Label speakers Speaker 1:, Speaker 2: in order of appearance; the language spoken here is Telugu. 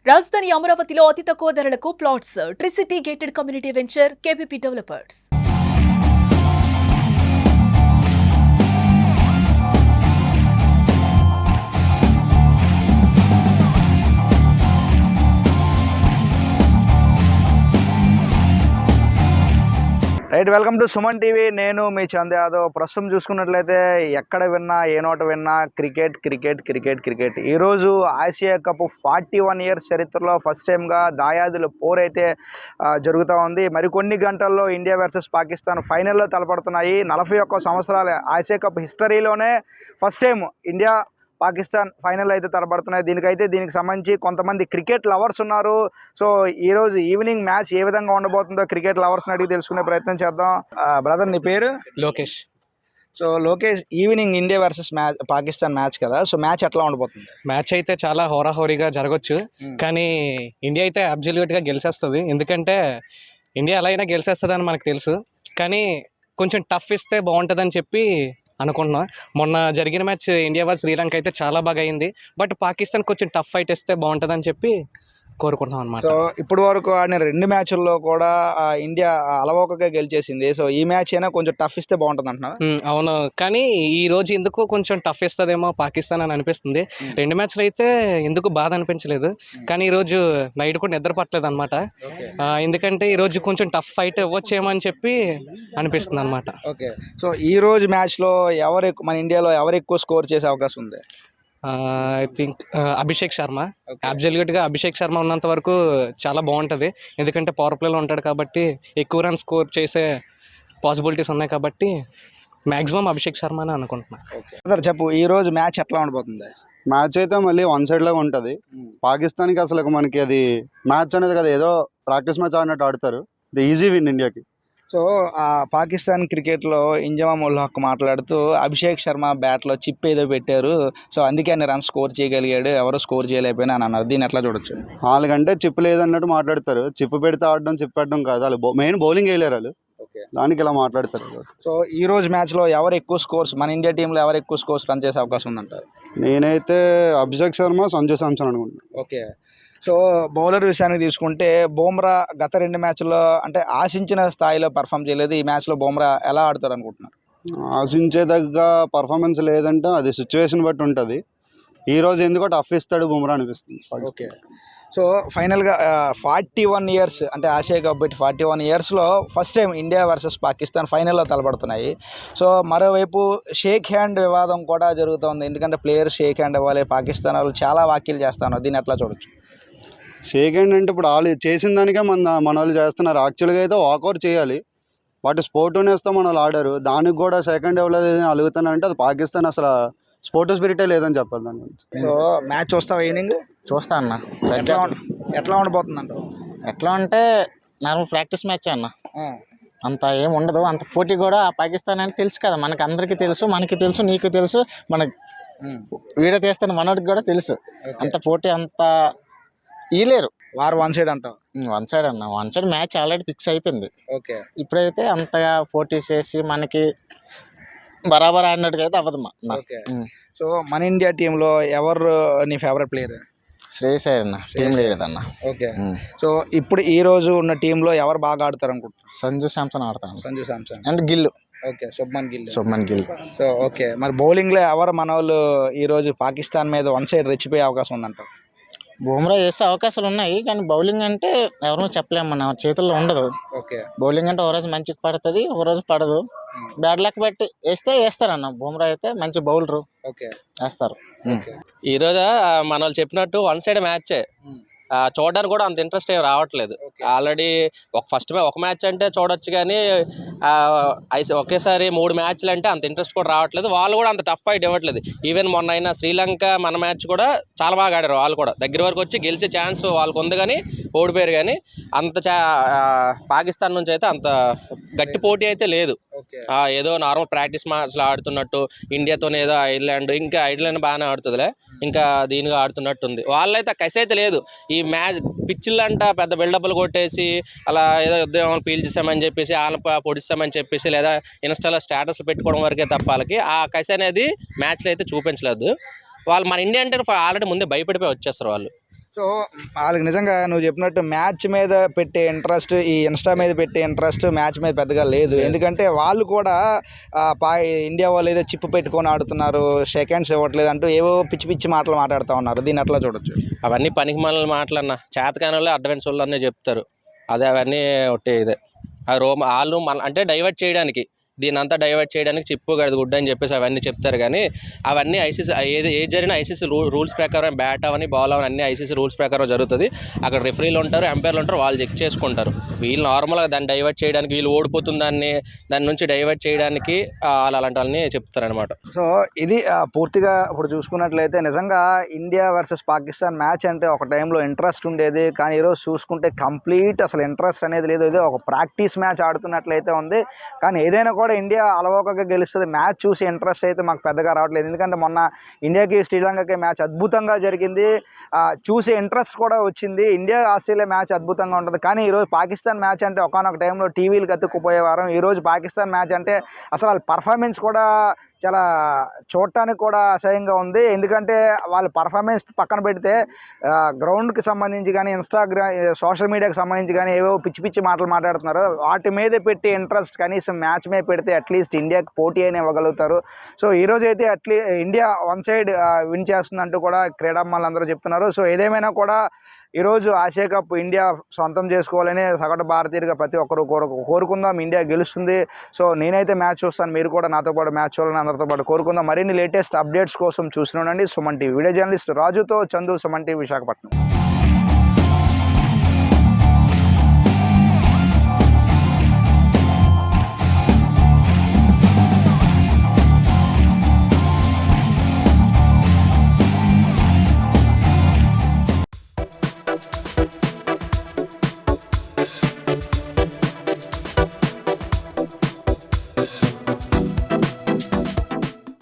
Speaker 1: రాజధాని అమరావతిలో అతి తక్కువ ధరలకు plots. Tricity gated community venture KPP developers.
Speaker 2: Right, welcome to Suman TV. నేను మీ చంద్ యాదవ్. ప్రస్తుతం చూసుకున్నట్లయితే ఎక్కడ విన్నా ఏ నోట విన్నా క్రికెట్ క్రికెట్ క్రికెట్ క్రికెట్. ఈరోజు ఆసియా కప్ 41 ఇయర్స్ చరిత్రలో ఫస్ట్ టైంగా దాయాదుల పోరైతే జరుగుతూ ఉంది. మరికొన్ని గంటల్లో ఇండియా వర్సెస్ పాకిస్తాన్ ఫైనల్లో తలపడుతున్నాయి. 41 సంవత్సరాల ఆసియా కప్ హిస్టరీలోనే first time India Pakistan final అయితే తలపడుతున్నాయి. దీనికి సంబంధించి కొంతమంది క్రికెట్ లవర్స్ ఉన్నారు. సో ఈరోజు ఈవినింగ్ మ్యాచ్ ఏ విధంగా ఉండబోతుందో క్రికెట్ లవర్స్ని అడిగి తెలుసుకునే ప్రయత్నం చేద్దాం. బ్రదర్, నీ పేరు?
Speaker 3: Lokesh.
Speaker 2: So Lokesh, evening India versus Pakistan match కదా, సో మ్యాచ్ ఎట్లా ఉండబోతుంది?
Speaker 3: మ్యాచ్ అయితే చాలా హోరాహోరీగా జరగచ్చు, కానీ ఇండియా అయితే అబ్జల్యూట్గా గెలిచేస్తుంది. ఎందుకంటే ఇండియా ఎలా అయినా గెలిచేస్తుంది అని మనకు తెలుసు, కానీ కొంచెం టఫ్ ఇస్తే బాగుంటుందని చెప్పి అనుకుంటున్నాం. మొన్న జరిగిన మ్యాచ్ ఇండియా వర్సెస్ శ్రీలంక అయితే చాలా బాగా అయింది, బట్ పాకిస్తాన్ కొంచెం టఫ్ ఫైట్ ఇస్తే బాగుంటుందని చెప్పి కోరుకుంటున్నాం అనమాట.
Speaker 2: సో ఇప్పుడు వరకు ఆడిన 2 మ్యాచ్ల్లో కూడా ఇండియా అలవోకగా గెలిచేసింది. సో ఈ మ్యాచ్ అయినా కొంచెం టఫ్ ఇస్తే బాగుంటుంది అంటున్నా.
Speaker 3: అవును, కానీ ఈ రోజు ఎందుకు కొంచెం టఫ్ ఇస్తుందేమో పాకిస్తాన్ అని అనిపిస్తుంది. 2 మ్యాచ్లు అయితే ఎందుకు బాధ అనిపించలేదు, కానీ ఈరోజు నైట్ కూడా నిద్ర పట్టలేదు అనమాట. ఎందుకంటే ఈరోజు కొంచెం టఫ్ ఫైట్ ఇవ్వచ్చేమో అని చెప్పి అనిపిస్తుంది అనమాట.
Speaker 2: ఓకే, సో ఈ రోజు మ్యాచ్లో మన ఇండియాలో ఎవరు ఎక్కువ స్కోర్ చేసే అవకాశం ఉంది?
Speaker 3: I think Abhishek Sharma. అబ్జల్యూట్గా అభిషేక్ శర్మ ఉన్నంత వరకు చాలా బాగుంటుంది, ఎందుకంటే పవర్ ప్లేలో ఉంటాడు కాబట్టి ఎక్కువ రన్ స్కోర్ చేసే పాసిబిలిటీస్ ఉన్నాయి కాబట్టి మ్యాక్సిమం అభిషేక్ శర్మ అని అనుకుంటున్నాను.
Speaker 2: సార్ చెప్పు, ఈ రోజు మ్యాచ్ ఎట్లా ఉండబోతుంది?
Speaker 4: మ్యాచ్ అయితే మళ్ళీ వన్ సైడ్ లాగా ఉంటుంది. పాకిస్తాన్కి అసలు మనకి అది మ్యాచ్ అనేది కదా, ఏదో ప్రాక్టీస్ మ్యాచ్ ఆడినట్టు ఆడతారు. ఇది ఈజీ విన్ ఇండియాకి.
Speaker 2: సో పాకిస్తాన్ క్రికెట్లో ఇంజమామ్ ఉల్ హక్ మాట్లాడుతూ అభిషేక్ శర్మ బ్యాట్లో చిప్ ఏదో పెట్టారు, సో అందుకే ఆయన రన్ స్కోర్ చేయగలిగాడు, ఎవరు స్కోర్ చేయలేకపోయినా అని అన్నారు. దీన్ని ఎట్లా చూడొచ్చు?
Speaker 4: వాళ్ళకంటే చిప్ లేదన్నట్టు మాట్లాడతారు. చిప్ పెడితే ఆడడం, చిప్ పెట్టడం కాదు. వాళ్ళు మెయిన్ బౌలింగ్ వేయలేరు వాళ్ళు, దానికి ఇలా మాట్లాడతారు.
Speaker 2: సో ఈ రోజు మ్యాచ్లో ఎవరు ఎక్కువ స్కోర్స్, మన ఇండియా టీంలో ఎవరు ఎక్కువ స్కోర్స్ రన్ చేసే అవకాశం ఉందంటారు?
Speaker 4: నేనైతే అభిషేక్ శర్మ, సంజు శాంసన్ అనుకుంటున్నాను.
Speaker 2: ఓకే, సో బౌలర్ విషయానికి తీసుకుంటే బుమ్రా గత 2 మ్యాచ్ల్లో అంటే ఆశించిన స్థాయిలో పర్ఫామ్ చేయలేదు. ఈ మ్యాచ్లో బుమ్రా ఎలా ఆడతారు అనుకుంటున్నారు?
Speaker 4: ఆశించేదగ్గ పర్ఫార్మెన్స్ లేదంటే అది సిచ్యువేషన్ బట్టి ఉంటుంది. ఈరోజు ఎందుకో టఫ్ ఇస్తాడు బుమ్రా అనిపిస్తుంది.
Speaker 2: ఓకే, సో ఫైనల్గా 41 ఇయర్స్ అంటే ఆసియా కప్ పెట్టి 41 ఇయర్స్లో first time India versus Pakistan ఫైనల్లో తలపడుతున్నాయి. సో మరోవైపు షేక్ హ్యాండ్ వివాదం కూడా జరుగుతుంది, ఎందుకంటే ప్లేయర్ షేక్ హ్యాండ్ ఇవ్వాలి, పాకిస్తాన్ వాళ్ళు చాలా వ్యాఖ్యలు చేస్తున్నారు. దీన్ని ఎట్లా చూడొచ్చు?
Speaker 4: షేక్ హ్యాండ్ అంటే ఇప్పుడు వాళ్ళు చేసిన దానికే మన వాళ్ళు చేస్తున్నారు. యాక్చువల్గా అయితే వాకౌట్ చేయాలి, వాటి స్పోర్ట్ నేస్తే మన వాళ్ళు ఆడారు. దానికి కూడా సెకండ్ ఇవ్వలేదు అలుగుతానంటే అది పాకిస్తాన్ అసలు స్పోర్ట్ స్పిరిటే లేదని చెప్పాలి దాని గురించి.
Speaker 2: సో మ్యాచ్ చూస్తావా? ఈవినింగ్
Speaker 5: చూస్తా అన్న.
Speaker 2: ఎట్లా ఉండబోతుంది అంట?
Speaker 5: ఎట్లా అంటే నార్మల్ ప్రాక్టీస్ మ్యాచ్ అన్న, అంత ఏం ఉండదు. అంత పోటీ కూడా పాకిస్తాన్ అని తెలుసు కదా, మనకి అందరికీ తెలుసు, మనకి తెలుసు, నీకు తెలుసు, మనకి వీడియో తీస్తాను మనోడికి కూడా తెలుసు. అంత పోటీ అంత ఇయలేరు.
Speaker 2: వారు వన్ సైడ్ అంటావు?
Speaker 5: వన్ సైడ్ అన్న, one side match already fix అయిపోయింది.
Speaker 2: ఓకే,
Speaker 5: ఇప్పుడైతే అంతగా పోటీ చేసి మనకి బరాబర్ ఆడినట్టుగా అయితే అవ్వదు.
Speaker 2: ఓకే, సో మన ఇండియా టీంలో ఎవరు నీ ఫేవరెట్ ప్లేయర్?
Speaker 5: శ్రేయస్ అయ్యర్ అన్న, టీం లేదన్న.
Speaker 2: ఓకే, సో ఇప్పుడు ఈ రోజు ఉన్న టీంలో ఎవరు బాగా ఆడతారు అనుకుంటున్నారు?
Speaker 5: సంజు శాంసన్ ఆడతాను.
Speaker 2: Sanju Samson
Speaker 5: and Gill.
Speaker 2: Okay, Shubman Gill.
Speaker 5: So
Speaker 2: okay, మరి బౌలింగ్లో ఎవరు మన వాళ్ళు ఈరోజు పాకిస్తాన్ మీద వన్ సైడ్ రెచ్చిపోయే అవకాశం ఉందంట?
Speaker 5: బుమ్రా వేసే అవకాశాలు ఉన్నాయి, కానీ బౌలింగ్ అంటే ఎవరో చెప్పలేము, మన చేతుల్లో ఉండదు.
Speaker 2: ఓకే,
Speaker 5: బౌలింగ్ అంటే ఒక రోజు మంచిగా పడుతుంది, ఒక రోజు పడదు. బ్యాడ్ లక్ బట్టి వేస్తారన్న. బుమ్రా అయితే మంచి బౌలరు, వేస్తారు.
Speaker 6: ఈరోజు మన వాళ్ళు చెప్పినట్టు వన్ సైడ్ మ్యాచే, చూడడానికి కూడా అంత ఇంట్రెస్ట్ ఏం రావట్లేదు. ఆల్రెడీ ఒక మ్యాచ్ అంటే చూడొచ్చు, కానీ ఒకేసారి 3 మ్యాచ్లు అంటే అంత ఇంట్రెస్ట్ కూడా రావట్లేదు. వాళ్ళు కూడా అంత టఫ్ ఫైట్ ఇవ్వట్లేదు. ఈవెన్ మొన్న అయినా శ్రీలంక మన మ్యాచ్ కూడా చాలా బాగా ఆడారు. వాళ్ళు కూడా దగ్గర వరకు వచ్చి గెలిచే ఛాన్స్ వాళ్ళకు ఉంది, కానీ ఓడిపోయారు. కానీ అంత పాకిస్తాన్ నుంచి అయితే అంత గట్టి పోటీ అయితే లేదు. ఏదో నార్మల్ ప్రాక్టీస్ మ్యాచ్లు ఆడుతున్నట్టు, ఇండియాతోనే ఏదో ఐర్లాండ్ బాగానే ఆడుతుందిలే, ఇంకా దీనిగా ఆడుతున్నట్టుంది. వాళ్ళైతే కసి అయితే లేదు. ఈ మ్యాచ్ పిచ్చిళ్ళంట పెద్ద బిల్డప్లు కొట్టేసి అలా ఏదో యుద్ధం పీల్చేసామని చెప్పేసి, వాళ్ళ పొడిస్తామని చెప్పేసి, లేదా ఇన్స్టాలో స్టేటస్లు పెట్టుకోవడం వరకే తప్ప వాళ్ళకి ఆ కసి అనేది మ్యాచ్లో అయితే చూపించలేదు. వాళ్ళు మన ఇండియా అంటే ఆల్రెడీ ముందే భయపడిపోయి వచ్చేస్తారు వాళ్ళు.
Speaker 2: సో వాళ్ళకి నిజంగా నువ్వు చెప్పినట్టు మ్యాచ్ మీద పెట్టే ఇంట్రెస్ట్, ఈ ఇన్స్టా మీద పెట్టే ఇంట్రెస్ట్ మ్యాచ్ మీద పెద్దగా లేదు. ఎందుకంటే వాళ్ళు కూడా ఇండియా వాళ్ళు ఏదో చిప్పు పెట్టుకొని ఆడుతున్నారు, సెకండ్స్ ఇవ్వట్లేదు అంటూ ఏవో పిచ్చి పిచ్చి మాటలు మాట్లాడుతూ ఉన్నారు. దీన్ని ఎట్లా చూడొచ్చు?
Speaker 6: అవన్నీ పనికి మనల్ని మాటలన్నా, చేతకాని వాళ్ళు అడ్వాన్స్ వాళ్ళు అన్నీ చెప్తారు. అదే అవన్నీ ఒకటే ఇదే వాళ్ళు అంటే డైవర్ట్ చేయడానికి, దీని అంతా డైవర్ట్ చేయడానికి చిప్పు గది గుడ్ అని చెప్పేసి అవన్నీ చెప్తారు. కానీ అవన్నీ ఐసీసీ ఏది జరిగినా ఐసీసీ రూల్స్ ప్రకారం బ్యాట్ అవని బాల్ అవని అన్ని ఐసీసీ రూల్స్ ప్రకారం జరుగుతుంది. అక్కడ రిఫరీలు ఉంటారు, ఎంపైర్లు ఉంటారు, వాళ్ళు చెక్ చేసుకుంటారు. వీళ్ళు నార్మల్గా దాన్ని డైవర్ట్ చేయడానికి, వీళ్ళు ఓడిపోతుంది దాని నుంచి డైవర్ట్ చేయడానికి వాళ్ళు అలాంటి వాళ్ళని చెప్తారనమాట.
Speaker 2: సో ఇది పూర్తిగా ఇప్పుడు చూసుకున్నట్లయితే నిజంగా ఇండియా వర్సెస్ పాకిస్తాన్ మ్యాచ్ అంటే ఒక టైంలో ఇంట్రెస్ట్ ఉండేది. కానీ ఈరోజు చూసుకుంటే కంప్లీట్ అసలు ఇంట్రెస్ట్ అనేది లేదు. ఇది ఒక ప్రాక్టీస్ మ్యాచ్ ఆడుతున్నట్లయితే ఉంది. కానీ ఏదైనా కూడా ఇండియా అలవోకగా గెలుస్తుంది. మ్యాచ్ చూసి ఇంట్రెస్ట్ అయితే మాకు పెద్దగా రావట్లేదు. ఎందుకంటే మొన్న ఇండియాకి శ్రీలంకకి మ్యాచ్ అద్భుతంగా జరిగింది, చూసే ఇంట్రెస్ట్ కూడా వచ్చింది. ఇండియా ఆస్ట్రేలియా మ్యాచ్ అద్భుతంగా ఉంటుంది. కానీ ఈరోజు పాకిస్తాన్ మ్యాచ్ అంటే ఒకనొక టైంలో టీవీలు కత్తుక్కుపోయేవారం. ఈరోజు పాకిస్తాన్ మ్యాచ్ అంటే అసలు వాళ్ళ పర్ఫార్మెన్స్ కూడా చాలా చూడటానికి కూడా అసహ్యంగా ఉంది. ఎందుకంటే వాళ్ళ పర్ఫార్మెన్స్ పక్కన పెడితే గ్రౌండ్కి సంబంధించి కానీ సోషల్ మీడియాకి సంబంధించి కానీ ఏవో పిచ్చి పిచ్చి మాటలు మాట్లాడుతున్నారు. వాటి మీద పెట్టి ఇంట్రెస్ట్ కనీసం మ్యాచ్ మీద పెడితే అట్లీస్ట్ ఇండియాకి పోటీ అయినా ఇవ్వగలుగుతారు. సో ఈరోజు అయితే ఇండియా వన్ సైడ్ విన్ చేస్తుందంటూ కూడా క్రీడాభిమానులు అందరూ చెప్తున్నారు. సో ఏదేమైనా కూడా ఈరోజు ఆసియా కప్ ఇండియా సొంతం చేసుకోవాలని సగటు భారతీయుడిగా ప్రతి ఒక్కరు కోరుకుందాం. ఇండియా గెలుస్తుంది. సో నేనైతే మ్యాచ్ చూస్తాను, మీరు కూడా నాతో పాటు మ్యాచ్ చూడాలని అందరితో పాటు కోరుకుందాం. మరిన్ని లేటెస్ట్ అప్డేట్స్ కోసం చూస్తూనే ఉండండి సుమన్ టీవీ. వీడియో జర్నలిస్ట్ రాజుతో చందు, సుమన్ టీవీ, విశాఖపట్నం.